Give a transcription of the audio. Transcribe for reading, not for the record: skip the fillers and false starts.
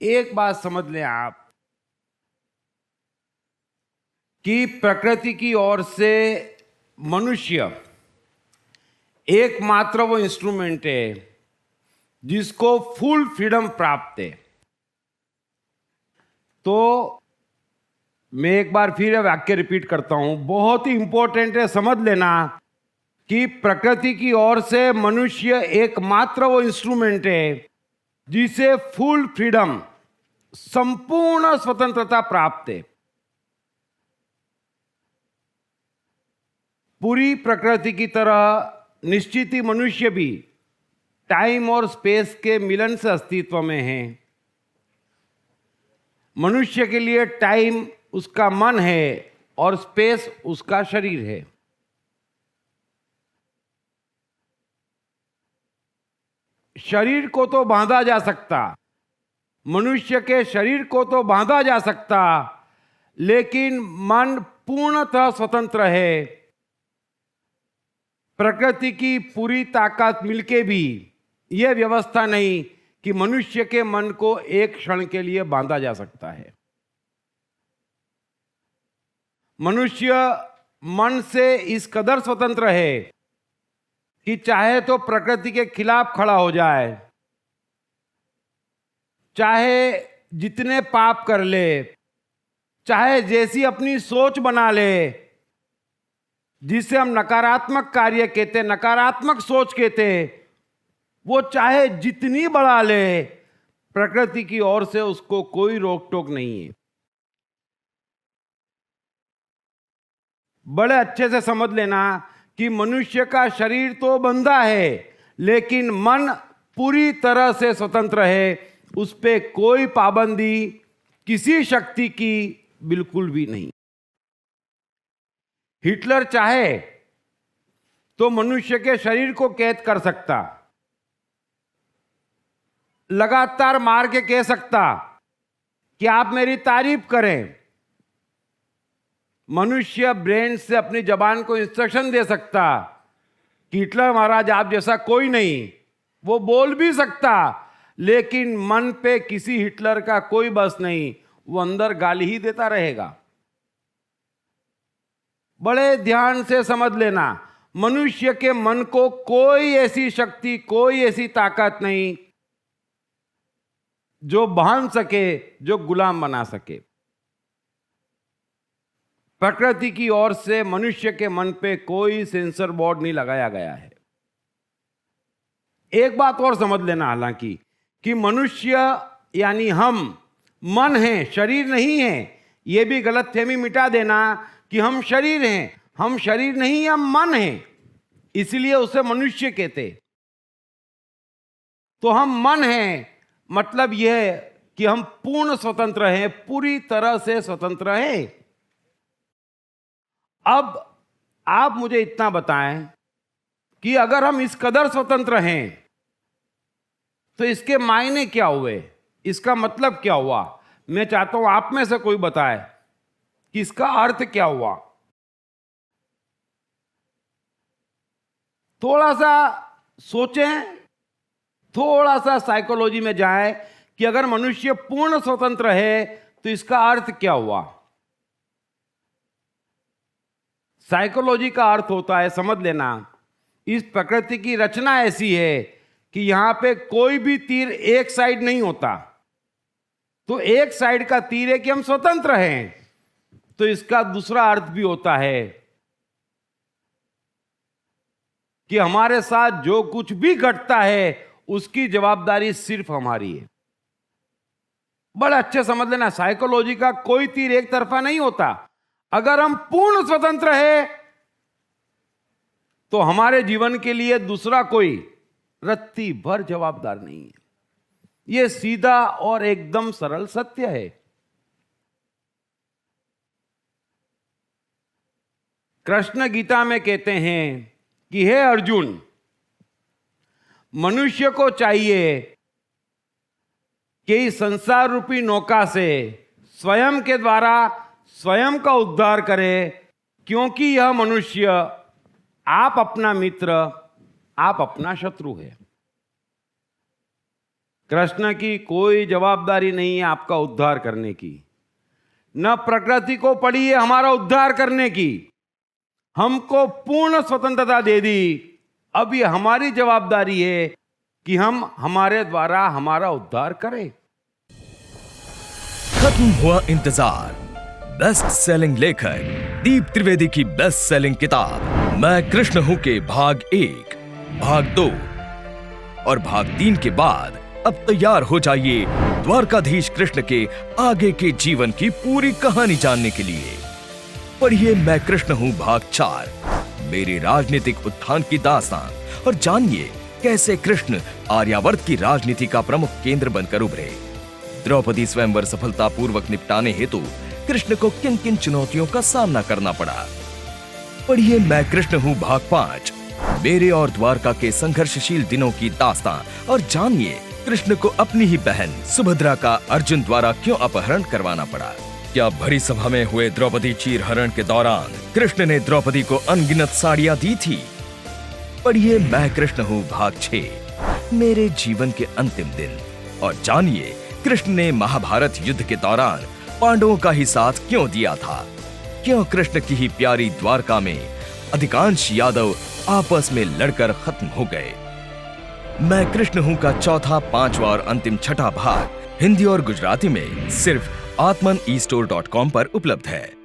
एक बात समझ लें आप कि प्रकृति की ओर से मनुष्य एकमात्र वो इंस्ट्रूमेंट है जिसको फुल फ्रीडम प्राप्त है। तो मैं एक बार फिर वाक्य रिपीट करता हूं, बहुत ही इंपॉर्टेंट है, समझ लेना कि प्रकृति की ओर से मनुष्य एकमात्र वो इंस्ट्रूमेंट है जिसे फुल फ्रीडम, संपूर्ण स्वतंत्रता प्राप्त है। पूरी प्रकृति की तरह निश्चित ही मनुष्य भी टाइम और स्पेस के मिलन से अस्तित्व में है। मनुष्य के लिए टाइम उसका मन है और स्पेस उसका शरीर है। शरीर को तो बांधा जा सकता, मनुष्य के शरीर को तो बांधा जा सकता, लेकिन मन पूर्णतः स्वतंत्र है। प्रकृति की पूरी ताकत मिलके भी यह व्यवस्था नहीं कि मनुष्य के मन को एक क्षण के लिए बांधा जा सकता है। मनुष्य मन से इस कदर स्वतंत्र है कि चाहे तो प्रकृति के खिलाफ खड़ा हो जाए, चाहे जितने पाप कर ले, चाहे जैसी अपनी सोच बना ले, जिसे हम नकारात्मक कार्य कहते, नकारात्मक सोच कहते, वो चाहे जितनी बढ़ा ले, प्रकृति की ओर से उसको कोई रोक टोक नहीं है। बड़े अच्छे से समझ लेना कि मनुष्य का शरीर तो बंधा है, लेकिन मन पूरी तरह से स्वतंत्र है। उस पे कोई पाबंदी किसी शक्ति की बिल्कुल भी नहीं। हिटलर चाहे तो मनुष्य के शरीर को कैद कर सकता, लगातार मार के कह सकता कि आप मेरी तारीफ करें। मनुष्य ब्रेन से अपनी जबान को इंस्ट्रक्शन दे सकता कि हिटलर महाराज आप जैसा कोई नहीं, वो बोल भी सकता, लेकिन मन पे किसी हिटलर का कोई बस नहीं, वो अंदर गाली ही देता रहेगा। बड़े ध्यान से समझ लेना, मनुष्य के मन को कोई ऐसी शक्ति, कोई ऐसी ताकत नहीं जो बांध सके, जो गुलाम बना सके। प्रकृति की ओर से मनुष्य के मन पे कोई सेंसर बोर्ड नहीं लगाया गया है। एक बात और समझ लेना हालांकि कि मनुष्य यानी हम मन हैं, शरीर नहीं है। यह भी गलतफहमी मिटा देना कि हम शरीर हैं। हम शरीर नहीं, हम मन हैं, इसलिए उसे मनुष्य कहते। तो हम मन हैं, मतलब यह कि हम पूर्ण स्वतंत्र हैं, पूरी तरह से स्वतंत्र हैं। अब आप मुझे इतना बताएं कि अगर हम इस कदर स्वतंत्र हैं तो इसके मायने क्या हुए, इसका मतलब क्या हुआ? मैं चाहता हूं आप में से कोई बताए कि इसका अर्थ क्या हुआ। थोड़ा सा सोचें, थोड़ा सा साइकोलॉजी में जाएं कि अगर मनुष्य पूर्ण स्वतंत्र है तो इसका अर्थ क्या हुआ। साइकोलॉजी का अर्थ होता है, समझ लेना, इस प्रकृति की रचना ऐसी है कि यहां पे कोई भी तीर एक साइड नहीं होता। तो एक साइड का तीर है कि हम स्वतंत्र हैं, तो इसका दूसरा अर्थ भी होता है कि हमारे साथ जो कुछ भी घटता है उसकी जवाबदारी सिर्फ हमारी है। बड़ा अच्छे समझ लेना, साइकोलॉजी का कोई तीर एक तरफा नहीं होता। अगर हम पूर्ण स्वतंत्र है तो हमारे जीवन के लिए दूसरा कोई रत्ती भर जवाबदार नहीं है। यह सीधा और एकदम सरल सत्य है। कृष्ण गीता में कहते हैं कि हे अर्जुन, मनुष्य को चाहिए कि इस संसार रूपी नौका से स्वयं के द्वारा स्वयं का उद्धार करे, क्योंकि यह मनुष्य आप अपना मित्र, आप अपना शत्रु है। कृष्ण की कोई जवाबदारी नहीं है आपका उद्धार करने की, न प्रकृति को पड़ी है हमारा उद्धार करने की। हमको पूर्ण स्वतंत्रता दे दी। अब ये हमारी जवाबदारी है कि हम हमारे द्वारा हमारा उद्धार करें। खत्म हुआ इंतजार। बेस्ट सेलिंग लेखक दीप त्रिवेदी की बेस्ट सेलिंग किताब मैं कृष्ण हूं के भाग 1, भाग 2 और भाग 3 के बाद अब तैयार हो जाइए द्वारकाधीश कृष्ण के आगे के जीवन की पूरी कहानी जानने के लिए। पढ़िए मैं कृष्ण हूं भाग 4, मेरे राजनीतिक उत्थान की दास्तान, और जानिए कैसे कृष्ण आर्यावर्त की राजनीति का प्रमुख केंद्र बनकर उभरे। द्रौपदी स्वयंवर सफलतापूर्वक निपटाने हेतु कृष्ण को किन किन चुनौतियों का सामना करना पड़ा। पढ़िए मैं कृष्ण हूं भाग 5, मेरे और द्वारका के संघर्षशील दिनों की दास्तान, और जानिए कृष्ण को अपनी ही बहन सुभद्रा का अर्जुन द्वारा क्यों अपहरण करवाना पड़ा। क्या भरी सभा में हुए द्रौपदी चीरहरण के दौरान कृष्ण ने द्रौपदी को अनगिनत साड़ियां दी थी। पढ़िए मैं कृष्ण हूं भाग 6, मेरे जीवन के अंतिम दिन, और जानिए कृष्ण ने महाभारत युद्ध के दौरान पांडवों का ही साथ क्यों दिया था। क्यों कृष्ण की ही प्यारी द्वारका में अधिकांश यादव आपस में लड़कर खत्म हो गए। मैं कृष्ण हूं का चौथा, 5वां और अंतिम 6ठा भाग हिंदी और गुजराती में सिर्फ atmanestore.com पर उपलब्ध है।